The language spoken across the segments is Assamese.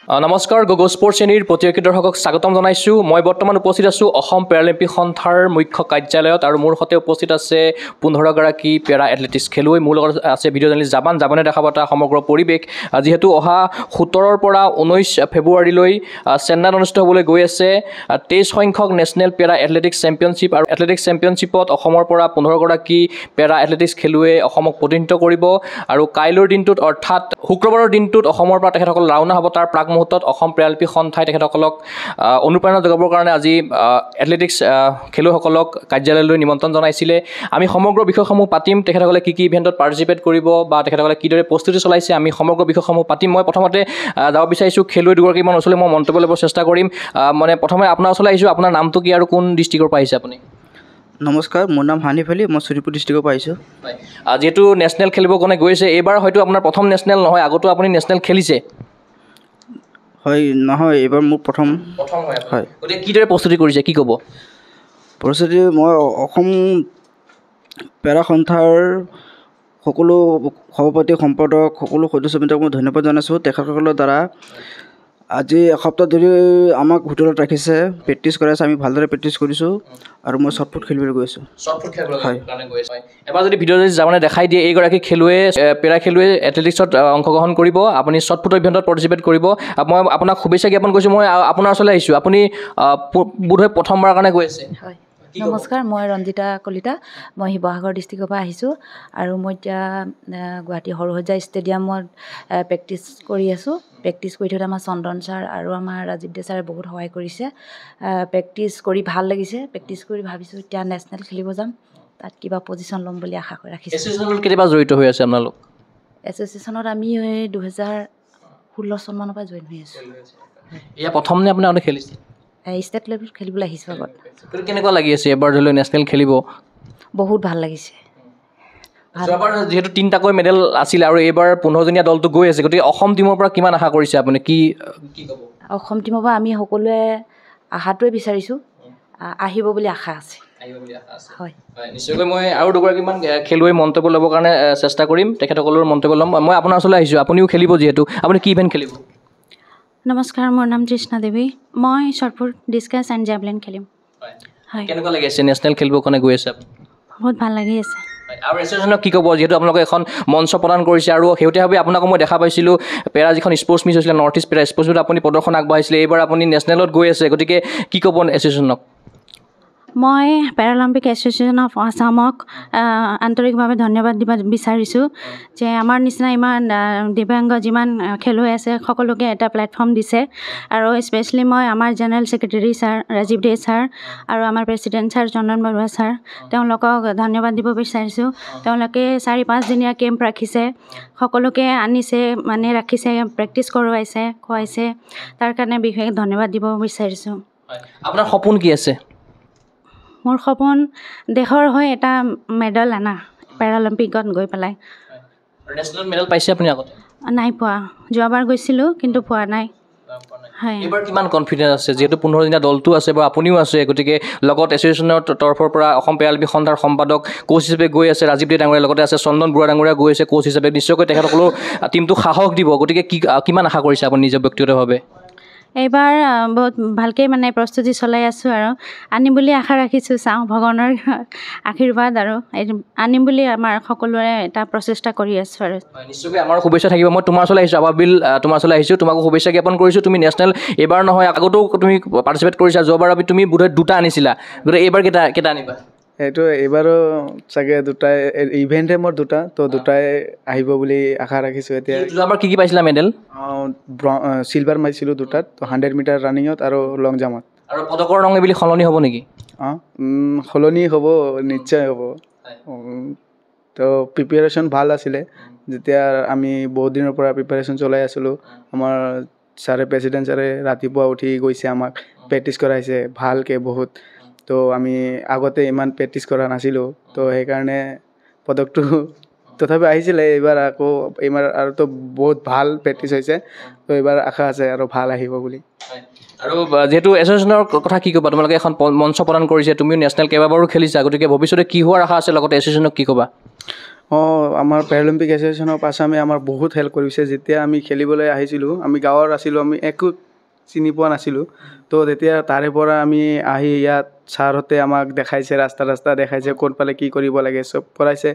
নমস্কাৰ গগো স্পৰ্টছ শ্ৰেণীৰ প্ৰতিযোগী দৰ্শকক স্বাগতম জনাইছোঁ। মই বৰ্তমান উপস্থিত আছোঁ অসম পেৰালিম্পিক সন্থাৰ মুখ্য কাৰ্যালয়ত আৰু মোৰ সৈতে উপস্থিত আছে 15গৰাকী পেৰা এথলেটিক্স খেলুৱৈ। মোৰ লগত আছে ভিডিঅ' জাৰ্নেলিষ্ট জাবানে দেখাব এটা সমগ্ৰ পৰিৱেশ। যিহেতু অহা 17ৰ পৰা 19 ফেব্ৰুৱাৰীলৈ চেন্নাইত অনুষ্ঠিত হ'বলৈ গৈ আছে 23 সংখ্যক নেশ্যনেল পেৰা এথলেটিক্স চেম্পিয়নশ্বিপ আৰু এথলেটিক্স চেম্পিয়নশ্বিপত অসমৰ পৰা 15গৰাকী পেৰা এথলেটিক্স খেলুৱৈয়ে অসমক প্ৰতিনিধিত্ব কৰিব আৰু কাইলৈৰ দিনটোত অৰ্থাৎ শুক্ৰবাৰৰ দিনটোত অসমৰ পৰা তেখেতসকল ৰাওনা হ'ব। তাৰ প্ৰাক মুহূৰ্তত অসম পেৰালিম্পিক সন্থাই তেখেতসকলক অনুপ্ৰেৰণা যোগাবৰ কাৰণে আজি এথলেটিক্স খেলুৱৈসকলক কাৰ্যালয়লৈ নিমন্ত্ৰণ জনাইছিলে। আমি সমগ্ৰ বিষয়সমূহ পাতিম, তেখেতসকলে কি ইভেণ্টত পাৰ্টিচিপেট কৰিব বা তেখেতসকলে কিদৰে প্ৰস্তুতি চলাইছে আমি সমগ্ৰ বিষয়সমূহ পাতিম। মই প্ৰথমতে যাব বিচাৰিছোঁ খেলুৱৈ দুগৰাকীমান ওচৰলৈ মই মন্তব্য ল'ব চেষ্টা কৰিম। মানে প্ৰথমে আপোনাৰ ওচৰলৈ আহিছোঁ, আপোনাৰ নামটো কি আৰু কোন ডিষ্ট্ৰিক্টৰ পৰা আহিছে আপুনি? নমস্কাৰ, মোৰ নাম হানিফ আলী, মই শোণিতপুৰ ডিষ্ট্ৰিক্টৰ পৰা আহিছোঁ। যিহেতু নেশ্যনেল খেলিবৰ কাৰণে গৈছে, এইবাৰ হয়তো আপোনাৰ প্ৰথম নেশ্যনেল নহয়, আগতো আপুনি নেশ্যনেল খেলিছে? হয়, নহয়, এইবাৰ মোৰ প্ৰথম হয়। গতিকে কিদৰে প্ৰস্তুতি কৰিছে, কি ক'ব? প্ৰস্তুতি মই অসম পেৰা সন্থাৰ সকলো সভাপতি সম্পাদক সকলো সদস্যবৃন্দক মই ধন্যবাদ জনাইছোঁ। তেখেতসকলৰ দ্বাৰা আজি এসপ্তাহ ধৰি আমাক হোটেলত ৰাখিছে, প্ৰেক্টিছ কৰাইছে, আমি ভালদৰে প্ৰেক্টিছ কৰিছোঁ আৰু মই শ্বটপুট খেলিবলৈ গৈ আছোঁ। এবাৰ যদি ভিডিঅ' যদি যাবলৈ দেখাই দিয়ে, এইগৰাকী খেলুৱৈয়ে পেৰা খেলুৱৈ এথলেটিক্সত অংশগ্ৰহণ কৰিব, আপুনি শ্বটপুটৰ ইভেণ্টত পাৰ্টিচিপেট কৰিব। মই আপোনাক শুভেচ্ছা জ্ঞাপন কৰিছোঁ। মই আপোনাৰ ওচৰলৈ আহিছোঁ, আপুনি বোধহয় প্ৰথমবাৰৰ কাৰণে গৈ আছে? হয়, নমস্কাৰ, মই ৰঞ্জিতা কলিতা, মই শিৱসাগৰ ডিষ্ট্ৰিক্টৰ পৰা আহিছোঁ আৰু মই এতিয়া গুৱাহাটী সৰুসজ্জা ষ্টেডিয়ামত প্ৰেক্টিছ কৰি আছোঁ। প্ৰেক্টিছ কৰি থাকোঁতে আমাৰ চন্দন ছাৰ আৰু আমাৰ ৰাজীৱ দে ছাৰে বহুত সহায় কৰিছে। প্ৰেক্টিছ কৰি ভাল লাগিছে। প্ৰেক্টিছ কৰি ভাবিছোঁ এতিয়া নেশ্যনেল খেলিব যাম, তাত কিবা পজিশ্যন ল'ম বুলি আশা ৰাখিছোঁ। এছ'চিয়েশ্যনত কেতিয়াবা জড়িত হৈ আছে আপোনালোক? এছ'চিয়েশ্যনত আমি 2016 চনমানৰ পৰা জইন হৈ আছোঁ। এয়া প্ৰথম নে আপুনি আগতে খেলিছে? ষ্টেট লেভেলত খেলিবলৈ আহিছোঁ আগত। কেনেকুৱা লাগি আছে এবাৰ ধৰি লওক নেশ্যনেল খেলিব? বহুত ভাল লাগিছে। যোৱাবাৰ যিহেতু 3টাকৈ মেডেল আছিলে আৰু এইবাৰ 15জনীয়া দলটো গৈ আছে, গতিকে অসম টীমৰ পৰা কিমান আশা কৰিছে আপুনি, কি ক'ব? অসম টীমৰ পৰা আমি সকলোৱে আশাটোৱে বিচাৰিছোঁ, আহিব বুলি আশা আছে। হয়, নিশ্চয়কৈ মই আৰু দুগৰাকীমান খেলুৱৈ মন্তব্য ল'বৰ কাৰণে চেষ্টা কৰিম, তেখেতসকলৰ মন্তব্য ল'ম। মই আপোনাৰ ওচৰলৈ আহিছোঁ, আপুনিও খেলিব, যিহেতু আপুনি কি ইভেণ্ট খেলিব? নমস্কাৰ, মোৰ নাম তৃষ্ণা দেৱী, মই শ্বটপুট ডিছকাছ এণ্ড জেভলিন খেলিম। হয়, কেনেকুৱা লাগি আছে নেশ্যনেল খেলিবৰ কাৰণে গৈ আছে? বহুত ভাল লাগি আছে। আৰু এছ'চিয়েশ্যনক কি ক'ব, যিহেতু আপোনালোকে এখন মঞ্চ প্ৰদান কৰিছে আৰু শেহতীয়াভাৱে আপোনাক মই দেখা পাইছিলোঁ পেৰা যিখন স্পৰ্টছ মিট হৈছিলে, নৰ্থ ইষ্ট পেৰা স্পৰ্টছ মিটত আপুনি প্ৰদৰ্শন আগবঢ়াইছিলে, এইবাৰ আপুনি নেশ্যনেলত গৈ আছে, গতিকে কি ক'ব এছ'চিয়েশ্যনক? মই পেৰালিম্পিক এছ'চিয়েশ্যন অফ আছামক আন্তৰিকভাৱে ধন্যবাদ দিব বিচাৰিছোঁ যে আমাৰ নিচিনা ইমান দিব্যাংগ যিমান খেলুৱৈ আছে সকলোকে এটা প্লেটফৰ্ম দিছে। আৰু স্পেচিয়েলি মই আমাৰ জেনেৰেল ছেক্ৰেটেৰী ছাৰ ৰাজীৱ দে ছাৰ আৰু আমাৰ প্ৰেছিডেণ্ট ছাৰ চন্দন বৰুৱা ছাৰ, তেওঁলোকক ধন্যবাদ দিব বিচাৰিছোঁ। তেওঁলোকে 4-5 দিনীয়া কেম্প ৰাখিছে, সকলোকে আনিছে, মানে ৰাখিছে, প্ৰেক্টিছ কৰোৱাইছে, খুৱাইছে, তাৰ কাৰণে বিশেষ ধন্যবাদ দিব বিচাৰিছোঁ। আপোনাৰ সপোন কি আছে? মোৰ সপোন দেশৰ হৈ এটা মেডেল আনা, পেৰালিম্পিকত গৈ পেলাই। নেশ্যনেল মেডেল পাইছে আপুনি আগতে? নাই পোৱা, যোৱাবাৰ গৈছিলোঁ কিন্তু পোৱা নাই। হয়, এইবাৰ কিমান কনফিডেঞ্চ আছে, যিহেতু 15জনীয়া দলটো আছে বা আপুনিও আছে, গতিকে লগত এছ'চিয়েশ্যনৰ তৰফৰ পৰা অসম পেৰালিম্পিক সন্থাৰ সম্পাদক কোচ হিচাপে গৈ আছে, ৰাজীৱ দে ডাঙৰীয়াৰ লগতে আছে, চন্দন বৰুৱা ডাঙৰীয়া গৈ আছে কোচ হিচাপে, নিশ্চয়কৈ তেখেতসকলেও টীমটোক সাহস দিব, গতিকে কিমান আশা কৰিছে আপুনি নিজৰ ব্যক্তিগতভাৱে? এইবাৰ বহুত ভালকৈ মানে প্ৰস্তুতি চলাই আছোঁ আৰু আনিম বুলি আশা ৰাখিছোঁ, চাওঁ ভগৱানৰ আশীৰ্বাদ আৰু আনিম বুলি আমাৰ সকলোৰে এটা প্ৰচেষ্টা কৰি আছোঁ আৰু। নিশ্চয়কৈ আমাৰ শুভেচ্ছা থাকিব। মই তোমাৰ ওচৰলৈ আহিছোঁ, আবাবিল তোমাৰ ওচৰলৈ আহিছোঁ, তোমাকো শুভেচ্ছা জ্ঞাপন কৰিছোঁ। তুমি নেশ্যনেল এইবাৰ নহয় আগতেও তুমি পাৰ্টিচিপেট কৰিছা, যোৱাবাৰ তুমি বোধহয় 2টা আনিছিলা, গতিকে এইবাৰ কেইটা আনিবা? সেইটো এইবাৰো চাগে দুটাই ইভেণ্টে মোৰ 2টা, তো 2টাই আহিব বুলি আশা ৰাখিছোঁ। এতিয়া যোৱাবাৰ কি পাইছিলা মেডেল? চিলভাৰ মাৰিছিলোঁ 2টাত, তো 100 মিটাৰ ৰানিঙত আৰু লং জাম্পত। আৰু পদকৰ ৰং এইবুলি সলনি হ'ব নেকি? সলনি হ'ব, নিশ্চয় হ'ব। তো প্ৰিপেৰেশ্যন ভাল আছিলে, যেতিয়া আমি বহুত দিনৰ পৰা প্ৰিপেৰেশ্যন চলাই আছিলোঁ। আমাৰ ছাৰে প্ৰেছিডেণ্ট ছাৰে ৰাতিপুৱা উঠি গৈছে, আমাক প্ৰেক্টিছ কৰাইছে ভালকৈ বহুত। তো আমি আগতে ইমান প্ৰেক্টিছ কৰা নাছিলোঁ, তো সেইকাৰণে পদকটো তথাপি আহিছিলে। এইবাৰ আৰু তো বহুত ভাল প্ৰেক্টিছ হৈছে, তো এইবাৰ আশা আছে আৰু ভাল আহিব বুলি। আৰু যিহেতু এছ'চিয়েশ্যনৰ কথা কি ক'বা, তোমালোকে এখন মঞ্চ প্ৰদান কৰিছে, তুমিও নেশ্যনেল কেইবাবাৰো খেলিছা, গতিকে ভৱিষ্যতে কি হোৱাৰ আশা আছে, লগতে এছ'চিয়েশ্যনক কি ক'বা? আমাৰ পেৰালিম্পিক এছ'চিয়েশ্যন অফ আছামে আমাৰ বহুত হেল্প কৰিছে যেতিয়া আমি খেলিবলৈ আহিছিলোঁ আমি গাঁৱৰ আছিলোঁ আমি একো চিনি পোৱা নাছিলোঁ তো তেতিয়া তাৰে পৰা আমি আহি ইয়াত ছাৰহঁতে আমাক দেখাইছে ৰাস্তা দেখাইছে ক'ত পালে কি কৰিব লাগে চব কৰাইছে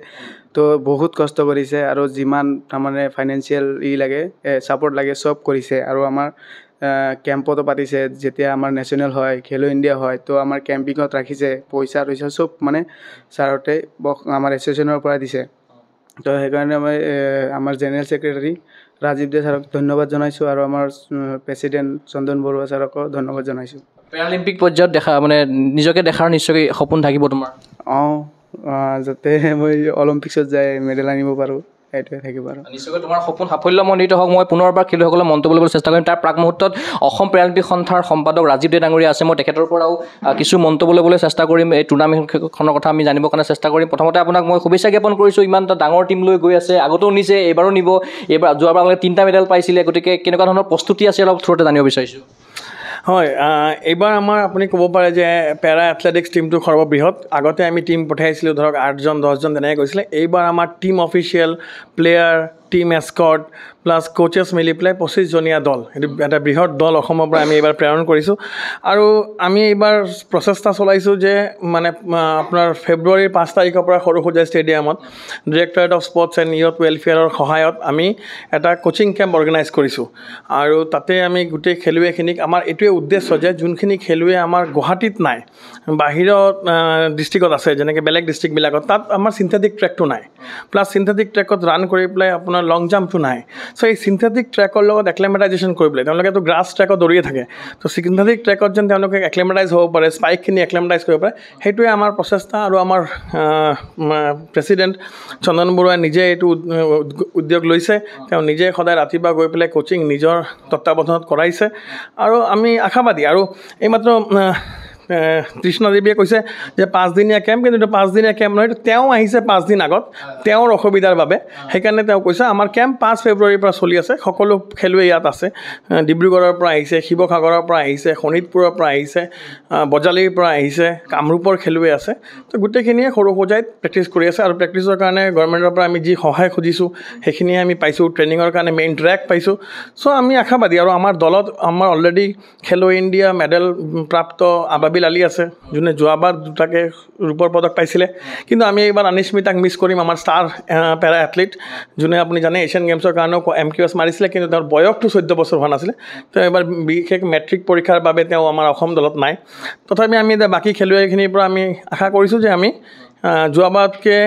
তো বহুত কষ্ট কৰিছে আৰু যিমান তাৰমানে ফাইনেন্সিয়েল লাগে ছাপৰ্ট লাগে চব কৰিছে আৰু আমাৰ কেম্পতো পাতিছে যেতিয়া আমাৰ নেশ্যনেল হয় খেলো ইণ্ডিয়া হয় তো আমাৰ কেম্পিঙত ৰাখিছে পইচা চব মানে ছাৰহঁতে আমাৰ এছ'চিয়েশ্যনৰ পৰা দিছে তো সেইকাৰণে মই আমাৰ জেনেৰেল ছেক্ৰেটাৰী ৰাজীৱ দে ছাৰক ধন্যবাদ জনাইছোঁ আৰু আমাৰ প্ৰেছিডেণ্ট চন্দন বৰুৱা ছাৰকো ধন্যবাদ জনাইছোঁ পেৰালিম্পিক পৰ্যায়ত দেখা মানে নিজকে দেখাৰ নিশ্চয় সপোন থাকিব তোমাৰ যাতে মই অলিম্পিক্সত যাই মেডেল আনিব পাৰোঁ সেইটোৱে থাকিব আৰু নিশ্চয়কৈ তোমাৰ সপোন সাফল্যমণ্ডিত হওক মই পুনৰবাৰ খেলুৱৈসকলৰ মন্তব্য ল'বলৈ চেষ্টা কৰিম তাৰ প্ৰাক মুহূৰ্তত অসম পেৰালিম্পিক সন্থাৰ সম্পাদক ৰাজীৱ দে ডাঙৰীয়া আছে মই তেখেতৰ পৰাও কিছু মন্তব্য ল'বলৈ চেষ্টা কৰিম এই টুৰ্ণামেণ্টখনৰ কথা আমি জানিবৰ কাৰণে চেষ্টা কৰিম প্ৰথমতে আপোনাক মই শুভেচ্ছা জ্ঞাপন কৰিছোঁ ইমান এটা ডাঙৰ টীম লৈ গৈ আছে আগতেও নিছে এইবাৰো নিব এইবাৰ যোৱাবাৰ আপোনালোকে 3টা মেডেল পাইছিলে গতিকে কেনেকুৱা ধৰণৰ প্ৰস্তুতি আছে অলপ থ্ৰুতে জানিব বিচাৰিছোঁ হয় এইবাৰ আমাৰ আপুনি ক'ব পাৰে যে পেৰা এথলেটিক্স টিমটো সৰ্ববৃহৎ আগতে আমি টিম পঠাইছিলোঁ ধৰক 8জন 10জন তেনেকৈ গৈছিলে এইবাৰ আমাৰ team official player team escort plus coaches মিলি পেলাই 25জনীয়া দল এইটো এটা বৃহৎ দল অসমৰ পৰা আমি এইবাৰ প্ৰেৰণ কৰিছোঁ আৰু আমি এইবাৰ প্ৰচেষ্টা চলাইছোঁ যে মানে আপোনাৰ ফেব্ৰুৱাৰীৰ 5 তাৰিখৰ পৰা সৰুসজাই ষ্টেডিয়ামত directorate of sports and youth ৱেলফেয়াৰৰ সহায়ত আমি এটা কোচিং কেম্প অৰ্গেনাইজ কৰিছোঁ আৰু তাতে আমি গোটেই খেলুৱৈখিনিক আমাৰ এইটোৱে উদ্দেশ্য যে যোনখিনি খেলুৱৈ আমাৰ গুৱাহাটীত নাই বাহিৰত ডিষ্ট্ৰিক্টত আছে যেনেকৈ বেলেগ ডিষ্ট্ৰিক্টবিলাকত তাত আমাৰ চিন্থেটিক ট্ৰেকটো নাই প্লাছ চিন্থেটিক ট্ৰেকত ৰান কৰি পেলাই আপোনাৰ লং জাম্পটো নাই চ' এই চিন্থেটিক ট্ৰেকৰ লগত এক্লেমেটাইজেশ্যন কৰিবলৈ তেওঁলোকেতো গ্ৰাছ ট্ৰেকত দৌৰিয়ে থাকে তো চিন্থেটিক ট্ৰেকত যেন তেওঁলোকে এক্লেমেটাইজ হ'ব পাৰে স্পাইকখিনি এক্লেমেটাইজ কৰিব পাৰে সেইটোৱে আমাৰ প্ৰচেষ্টা আৰু আমাৰ প্ৰেছিডেণ্ট চন্দন বৰুৱাই নিজে এইটো উদ্যোগ লৈছে তেওঁ নিজে সদায় ৰাতিপুৱা গৈ পেলাই কোচিং নিজৰ তত্ত্বাৱধানত কৰাইছে আৰু আমি আশাবাদী আৰু এইমাত্ৰ কৃষ্ণদেৱীয়ে কৈছে যে 5দিনীয়া কেম্প কিন্তু এইটো 5দিনীয়া কেম্প নহয় এইটো তেওঁ আহিছে 5 দিন আগত তেওঁৰ অসুবিধাৰ বাবে সেইকাৰণে তেওঁ কৈছে আমাৰ কেম্প 5 ফেব্ৰুৱাৰীৰ পৰা চলি আছে সকলো খেলুৱৈ ইয়াত আছে ডিব্ৰুগড়ৰ পৰা আহিছে শিৱসাগৰৰ পৰা আহিছে শোণিতপুৰৰ পৰা আহিছে বজালীৰ পৰা আহিছে কামৰূপৰ খেলুৱৈ আছে তো গোটেইখিনিয়ে সৰুসজাইত প্ৰেক্টিছ কৰি আছে আৰু প্ৰেক্টিছৰ কাৰণে গভৰ্ণমেণ্টৰ পৰা আমি যি সহায় খুজিছোঁ সেইখিনিয়ে আমি পাইছোঁ ট্ৰেইনিঙৰ কাৰণে মেইন ট্ৰেক পাইছোঁ চ' আমি আশাবাদী আৰু আমাৰ দলত আমাৰ অলৰেডি খেলো ইণ্ডিয়া মেডেল প্ৰাপ্ত আবাবিল আলী আছে যোনে যোৱাবাৰ 2টাকে ৰূপৰ পদক পাইছিলে কিন্তু আমি এইবাৰ অনিস্মিতাক মিছ কৰিম আমাৰ ষ্টাৰ পেৰা এথলিট যোনে আপুনি জানে এছিয়ান গেমছৰ কাৰণেও MQS মাৰিছিলে কিন্তু তেওঁৰ বয়সটো 14 বছৰ হোৱা নাছিলে তো এবাৰ বিশেষ মেট্ৰিক পৰীক্ষাৰ বাবে তেওঁ আমাৰ অসম দলত নাই তথাপি আমি বাকী খেলুৱৈখিনিৰ পৰা আমি আশা কৰিছোঁ যে আমি যোৱাবাৰতকৈ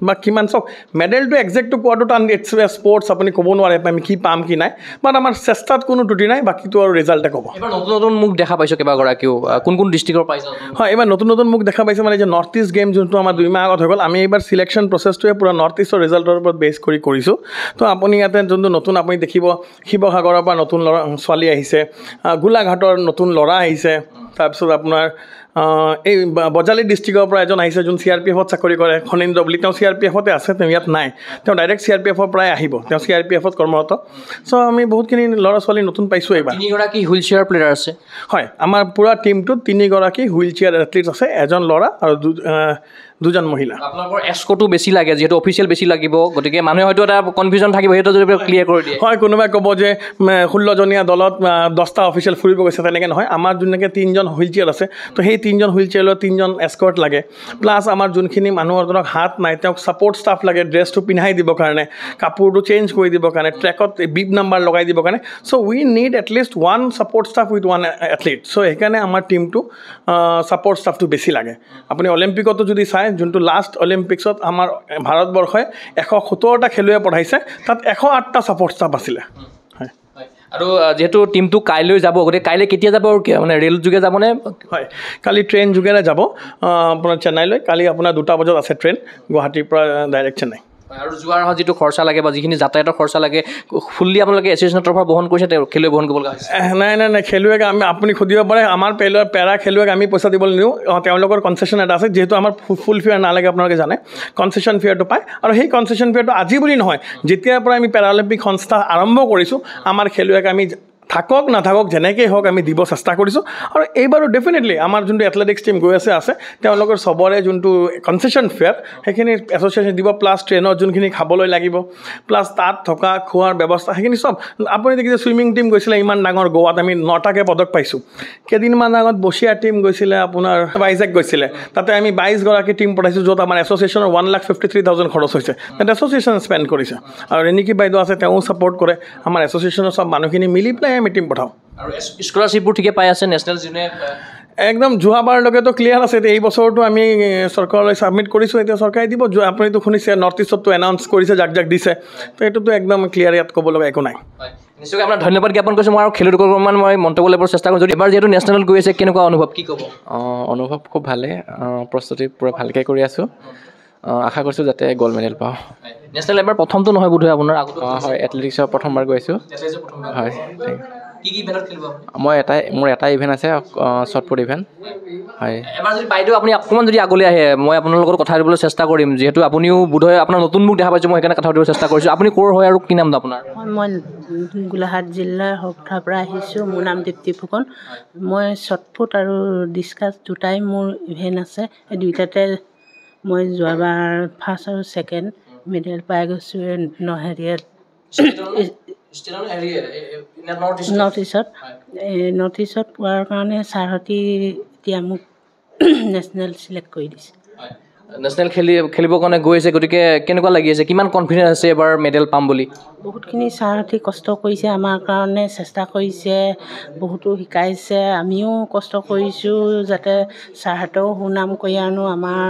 বা কিমান চাওক মেডেলটো একজেক্টটো পোৱাটো টান ইটছ স্পৰ্টছ আপুনি ক'ব নোৱাৰে আমি কি পাম কি নাই বাট আমাৰ চেষ্টাত কোনো ত্ৰুটি নাই বাকীটো আৰু ৰিজাল্টে ক'ব এইবাৰ নতুন নতুন মুখ দেখা পাইছোঁ কেইবাগৰাকীও কোন ডিষ্ট্ৰিক্টৰ পাইছে হয় এইবাৰ নতুন মুখ দেখা পাইছে মানে যে নৰ্থ ইষ্ট গেম যোনটো আমাৰ 2 মাহ আগত হৈ গ'ল আমি এইবাৰ চিলেকশ্যন প্ৰচেছটোৱে পূৰা নৰ্থ ইষ্টৰ ৰিজাল্টৰ ওপৰত বেছ কৰি কৰিছোঁ তো আপুনি ইয়াতে যোনটো নতুন আপুনি দেখিব শিৱসাগৰৰ পৰা নতুন ল'ৰা ছোৱালী আহিছে গোলাঘাটৰ নতুন ল'ৰা আহিছে তাৰপিছত আপোনাৰ এই বজালী ডিষ্ট্ৰিক্টৰ পৰা এজন আহিছে যোন CRPFত চাকৰি কৰে খনীন্দ্ৰ বুলি তেওঁ CRPFতে আছে তেওঁ ইয়াত নাই তেওঁ ডাইৰেক্ট CRPFৰ পৰাই আহিব তেওঁ CRPFত কৰ্মৰত চ' আমি বহুতখিনি ল'ৰা ছোৱালী নতুন পাইছোঁ এইবাৰ 3গৰাকী হুইল চেয়াৰ প্লেয়াৰ আছে হয় আমাৰ পূৰা টিমটোত 3গৰাকী হুইল চেয়াৰ এথলিটছ আছে এজন ল'ৰা আৰু 2জন মহিলা আপোনালোকৰ এস্কটো বেছি লাগে যিহেতু অফিচিয়েল বেছি লাগিব গতিকে মানুহে হয়তো এটা কনফিউজন থাকিব সেইটো যদি ক্লিয়াৰ কৰি দিয়ে হয় কোনোবাই ক'ব যে 16জনীয়া দলত 10টা অফিচিয়েল ফুৰিব গৈছে তেনেকৈ নহয় আমাৰ যোনকৈ 3জন হুইল চেয়াৰ আছে তো সেই 3জন হুইল চেয়াৰত 3জন এস্কৰ্ট লাগে প্লাছ আমাৰ যোনখিনি মানুহৰ ধৰক হাত নাই তেওঁক ছাপৰ্ট ষ্টাফ লাগে ড্ৰেছটো পিন্ধাই দিবৰ কাৰণে কাপোৰটো চেঞ্জ কৰি দিবৰ কাৰণে ট্ৰেকত বিপ নাম্বাৰ লগাই দিবৰ কাৰণে so' we need at least 1 support staff with 1 athlete so' সেইকাৰণে আমাৰ টিমটো ছাপৰ্ট ষ্টাফটো বেছি লাগে আপুনি অলিম্পিকতো যদি চাই যোনটো লাষ্ট অলিম্পিক্সত আমাৰ ভাৰতবৰ্ষই 117টা খেলুৱৈ পঠাইছে তাত 108টা ছাপৰ্ট ষ্টাফ আছিলে আৰু যেহেতু টিমটো কাইলৈ যাব গতিকে কাইলৈ কেতিয়া যাব আৰু মানে ৰেল যোগে যাবনে হয় কালি ট্ৰেইন যোগেৰে যাব আপোনাৰ চেন্নাইলৈ কালি আপোনাৰ 2টা বজাত আছে ট্ৰেইন গুৱাহাটীৰ পৰা ডাইৰেক্ট চেন্নাই আৰু যোৱাৰ অহা যিটো খৰচা লাগে বা যিখিনি যাতায়াতৰ খৰচা লাগে ফুল্লি আপোনালোকে এছ'চিয়েশ্যনৰ তৰফৰ বহন কৰিছে খেলুৱৈ বহন কৰিব লগা হৈছে নাই খেলুৱৈক আপুনি সুধিব পাৰে আমাৰ পেৰা খেলুৱৈক আমি পইচা দিবলৈ নিওঁ তেওঁলোকৰ কনচেশ্যন এটা আছে যিহেতু আমাৰ ফুল ফেয়াৰ নালাগে আপোনালোকে জানে কনচেশ্যন ফেয়াৰটো পায় আৰু সেই কনচেশ্যন ফেয়াৰটো আজি বুলি নহয় যেতিয়াৰ পৰা আমি পেৰালিম্পিক সংস্থা আৰম্ভ কৰিছোঁ আমাৰ খেলুৱৈক আমি থাকক নাথাকক যেনেকৈ হওক আমি দিব চেষ্টা কৰিছোঁ আৰু এইবাৰো ডেফিনেটলি আমাৰ যোনটো এথলেটিক্স টিম গৈ আছে তেওঁলোকৰ চবৰে যোনটো কনচেশ্যন ফেয়াৰ সেইখিনি এছ'চিয়েশ্যন দিব প্লাছ ট্ৰেইনত যোনখিনি খাবলৈ লাগিব প্লাছ তাত থকা খোৱাৰ ব্যৱস্থা সেইখিনি চব আপুনি দেখিছে ছুইমিং টিম গৈছিলে ইমান ডাঙৰ গোৱাত আমি 9টাকৈ পদক পাইছোঁ কেইদিনমান আগত বছিয়া টিম গৈছিলে আপোনাৰ বাইজেক গৈছিলে তাতে আমি 22গৰাকী টিম পঠাইছোঁ য'ত আমাৰ এছ'চিয়েশ্যনৰ 1,53,000 খৰচ হৈছে তাতে এছ'চিয়েশ্যন স্পেণ্ড কৰিছে আৰু ৰেণিকী বাইদেউ আছে তেওঁ ছাপৰ্ট কৰে আমাৰ এছ'চিয়েশ্যনৰ চব মানুহখিনি মিলি পেলাই আমি টিম পঠাওঁ আৰু স্কলাৰশ্বিপবোৰ ঠিকে পাই আছে নেশ্যনেল যোনে একদম যোৱাবাৰলৈকেতো ক্লিয়াৰ আছে এতিয়া এই বছৰটো আমি চৰকাৰলৈ ছাবমিট কৰিছোঁ এতিয়া চৰকাৰে দিব আপুনিতো শুনিছে নৰ্থ ইষ্টতো এনাউন্স কৰিছে যাক দিছে তো এইটোতো একদম ক্লিয়াৰ ইয়াত ক'ব লগা একো নাই নিশ্চয়কৈ আপোনাক ধন্যবাদ জ্ঞাপন কৰিছোঁ মই আৰু খেলুৱৈক অকণমান মই মন্তব্য ল'বৰ চেষ্টা কৰিছোঁ যদি এবাৰ যিহেতু নেশ্যনেলত গৈ আছে কেনেকুৱা অনুভৱ কি ক'ব অনুভৱ খুব ভালে প্ৰস্তুতি পূৰা ভালকৈ কৰি আছোঁ আশা কৰিছোঁ যাতে গ'ল্ড মেডেল পাওঁ নেশ্যনেল এবাৰ প্ৰথমটো নহয় বোধহয় আপোনাৰ হয় এথলেটিক্সৰ প্ৰথমবাৰ গৈছোঁ হয় মই মোৰ এটা ইভেণ্ট আছে শ্বৰ্ট পুট ইভেণ্ট হয় এবাৰ যদি বাইদেউ আপুনি অকণমান যদি আগলৈ আহে মই আপোনাৰ লগত কথা পাতিবলৈ চেষ্টা কৰিম যিহেতু আপুনিও বোধহয় আপোনাৰ নতুন মুখ দেখা পাইছোঁ মই সেইকাৰণে কথা পাতিবলৈ চেষ্টা কৰিছোঁ আপুনি ক'ৰ হয় আৰু কি নামটো আপোনাৰ মই গোলাঘাট জিলাৰ সপ্তাহৰ পৰা আহিছোঁ মোৰ নাম দীপ্তি ফুকন মই শ্বৰ্ট পুট আৰু ডিছকাছ দুটাই মোৰ ইভেণ্ট আছে এই দুইটাতে মই যোৱাবাৰ ফাৰ্ষ্ট আৰু ছেকেণ্ড মেডেল পাই গৈছোঁ হেৰিয়াত নৰ্থ ইষ্টত পোৱাৰ কাৰণে ছাৰহঁতে এতিয়া মোক নেশ্যনেল চিলেক্ট কৰি দিছে নেশ্যনেল খেলিবৰ কাৰণে গৈ আছে গতিকে কেনেকুৱা লাগি আছে কিমান কনফিডেঞ্চ আছে এবাৰ মেডেল পাম বুলি বহুতখিনি ছাৰহঁতে কষ্ট কৰিছে আমাৰ কাৰণে চেষ্টা কৰিছে বহুতো শিকাইছে আমিও কষ্ট কৰিছোঁ যাতে ছাৰহঁতেও সুনাম কৰি আনো আমাৰ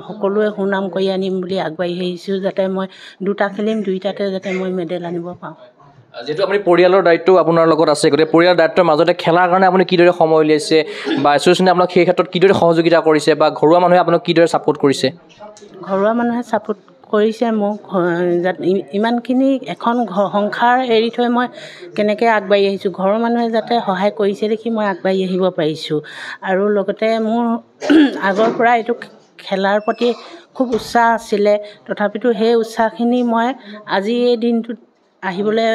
সকলোৱে সুনাম কৰি আনিম বুলি আগবাঢ়ি আহিছোঁ যাতে মই দুটা খেলিম দুইটাতে যাতে মই মেডেল আনিব পাৰোঁ যিহেতু আপুনি পৰিয়ালৰ দায়িত্ব আপোনাৰ লগত আছে গতিকে পৰিয়ালৰ দায়িত্বৰ মাজতে খেলাৰ কাৰণে আপুনি কিদৰে সময় উলিয়াইছে বা এছ'চিয়েশ্যনে আপোনাক সেই ক্ষেত্ৰত কিদৰে সহযোগিতা কৰিছে বা ঘৰুৱা মানুহে আপোনাক কিদৰে ছাপোৰ্ট কৰিছে ঘৰুৱা মানুহে ছাপোৰ্ট কৰিছে মোক ইমানখিনি এখন সংসাৰ এৰি থৈ মই কেনেকৈ আগবাঢ়ি আহিছোঁ ঘৰৰ মানুহে যাতে সহায় কৰিছে দেখি মই আগবাঢ়ি আহিব পাৰিছোঁ আৰু লগতে মোৰ আগৰ পৰা এইটো খেলাৰ প্ৰতি খুব উৎসাহ আছিলে তথাপিতো সেই উৎসাহখিনি মই আজি এই দিনটোত আহিবলৈ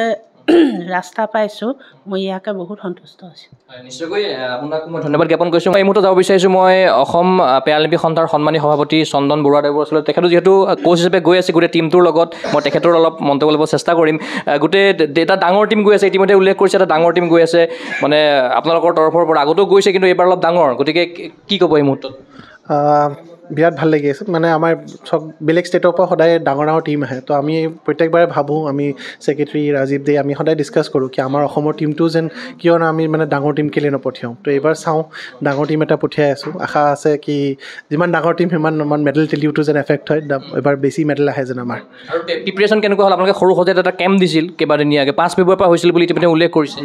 ৰাস্তা পাইছোঁ মই ইয়াকে বহুত সন্তুষ্ট হৈছোঁ নিশ্চয়কৈ আপোনাক মই ধন্যবাদ জ্ঞাপন কৰিছোঁ এই মুহূৰ্তত যাব বিচাৰিছোঁ মই অসম পেৰালিম্পিক সন্থাৰ সন্মানী সভাপতি চন্দন বৰুৱাদেৱৰ ওচৰত তেখেতো যিহেতু কোচ হিচাপে গৈ আছে গোটেই টিমটোৰ লগত মই তেখেতৰ অলপ মন্তব্য ল'ব চেষ্টা কৰিম গোটেই এটা ডাঙৰ টিম গৈ আছে ইতিমধ্যে উল্লেখ কৰিছে এটা ডাঙৰ টিম গৈ আছে মানে আপোনালোকৰ তৰফৰ পৰা আগতেও গৈছে কিন্তু এইবাৰ অলপ ডাঙৰ গতিকে কি ক'ব এই মুহূৰ্তত বিৰাট ভাল লাগি আছে মানে আমাৰ চব বেলেগ ষ্টেটৰ পৰা সদায় ডাঙৰ ডাঙৰ টিম আহে তো আমি প্ৰত্যেকবাৰে ভাবোঁ আমি ছেক্ৰেটেৰী ৰাজীৱ দে আমি সদায় ডিছকাছ কৰোঁ কি আমাৰ অসমৰ টিমটো যেন কিয় আমি মানে ডাঙৰ টিম কেলৈ নপঠিয়াওঁ তো এইবাৰ চাওঁ ডাঙৰ টিম এটা পঠিয়াই আছোঁ আশা আছে কি যিমান ডাঙৰ টিম সিমান আমাৰ মেডেল টেলিউটো যেন এফেক্ট হয় এবাৰ বেছি মেডেল আহে যেন আমাৰ আৰু প্ৰিপেৰেশ্যন কেনেকুৱা হ'ল আপোনালোকে সৰু সজাত এটা কেম্প দিছিল কেইবাদিনীয়াকৈ 5 ফেব্ৰুৱাৰীৰ পৰা হৈছিল বুলি ইতিমধ্যে উল্লেখ কৰিছে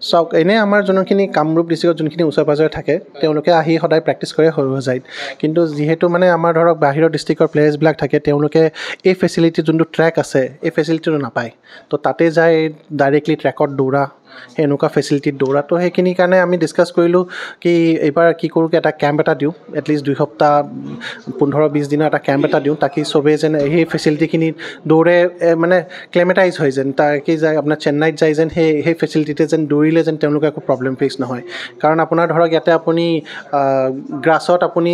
চাওক এনেই আমাৰ যোনখিনি কামৰূপ ডিষ্ট্ৰিক্টত যোনখিনি ওচৰে পাঁজৰে থাকে তেওঁলোকে আহি সদায় প্ৰেক্টিছ কৰে সৰু সজাইত কিন্তু যিহেতু মানে আমাৰ ধৰক বাহিৰৰ ডিষ্ট্ৰিক্টৰ প্লেয়াৰ্ছবিলাক থাকে তেওঁলোকে এই ফেচিলিটি যোনটো ট্ৰেক আছে এই ফেচিলিটিটো নাপায় তো তাতে যায় ডাইৰেক্টলি ট্ৰেকত দৌৰা সেই এনেকুৱা ফেচিলিটিত দৌৰা তো সেইখিনিৰ কাৰণে আমি ডিছকাছ কৰিলোঁ কি এইবাৰ কি কৰোঁ কি এটা কেম্প এটা দিওঁ এটলিষ্ট 2 সপ্তাহ 15-20 দিনৰ এটা কেম্প এটা দিওঁ তাকি চবেই যেন সেই ফেচিলিটিখিনিত দৌৰে মানে ক্লেমেটাইজ হয় যেন তাকে যায় আপোনাৰ চেন্নাইত যায় যেন সেই ফেচিলিটিতে যেন দৌৰিলে যেন তেওঁলোকে একো প্ৰব্লেম ফেচ নহয় কাৰণ আপোনাৰ ধৰক ইয়াতে আপুনি গ্ৰাছত আপুনি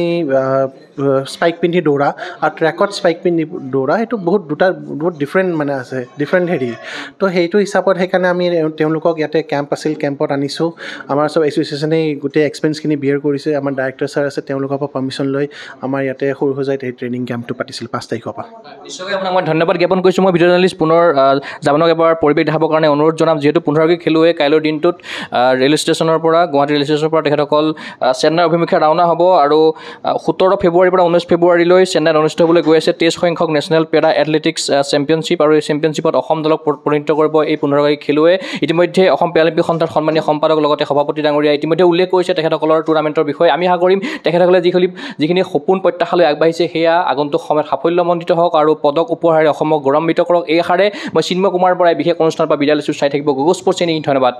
স্পাইক পিন্ধি দৌৰা আৰু ট্ৰেকত স্পাইক পিন্ধি দৌৰা সেইটো বহুত ডিফাৰেণ্ট মানে আছে ডিফাৰেণ্ট হেৰি তো সেইটো হিচাপত সেইকাৰণে আমি তেওঁলোকক ইয়াতে কেম্প আছিল কেম্পত আনিছোঁ আমাৰ চব এছ'চিয়েশ্যনে গোটেই এক্সপেন্সখিনি বিয়াৰ কৰিছে আমাৰ ডাইৰেক্টৰ ছাৰ আছে তেওঁলোকৰ পৰা পাৰ্মিশ্যন লৈ আমাৰ ইয়াতে সৰু সজাইত এই ট্ৰেইনিং কেম্পটো পাতিছিল 5 তাৰিখৰ পৰা নিশ্চয়কৈ আপোনাক মই ধন্যবাদ জ্ঞাপন কৰিছোঁ মই ভিডিঅ' জাৰ্নেলিষ্ট পুনৰ জাপানক এবাৰ পৰিৱেশ দেখাবৰ কাৰণে অনুৰোধ জনাম যিহেতু 15গৰাকী খেলুৱৈ কাইলৈৰ দিনটোত ৰেল ষ্টেচনৰ পৰা গুৱাহাটী ৰেল ষ্টেচনৰ পৰা তেখেতসকল চেন্নাই অভিমুখে ৰাওনা হ'ব আৰু 17 ফেব্ৰুৱাৰীৰ পৰা 19 ফেব্ৰুৱাৰীলৈ চেন্নাইত অনুষ্ঠিত হ'বলৈ গৈ আছে 23 সংখ্যক নেশ্যনেল পেৰা এথলেটিক্স চেম্পিয়নশ্বিপ আৰু এই চেম্পিয়নশ্বিপত অসম দলক প্ৰতিনিধিত্ব কৰিব এই 15গৰাকী খেলুৱৈ ইতিমধ্যে অসম পেৰালিম্পিক সন্থাৰ সন্মানীয় সম্পাদক লগতে সভাপতি ডাঙৰীয়া ইতিমধ্যে উল্লেখ কৰিছে তেখেতসকলৰ টুৰ্ণামেণ্টৰ বিষয়ে আমি আশা কৰিম তেখেতসকলে যিখিনি সপোন প্ৰত্যাশালৈ আগবাঢ়িছে সেয়া আগন্তুক সময়ত সাফল্যমণ্ডিত হওক আৰু পদক উপহাৰে অসমক গৌৰৱান্বিত কৰক এই আশাৰে মই চিন্ময় কুমাৰ বৰাই বিশেষ অনুষ্ঠানৰ পৰা বিদায় লৈছোঁ চাই থাকিব গুগল স্পৰ্টছ চেনেল ধন্যবাদ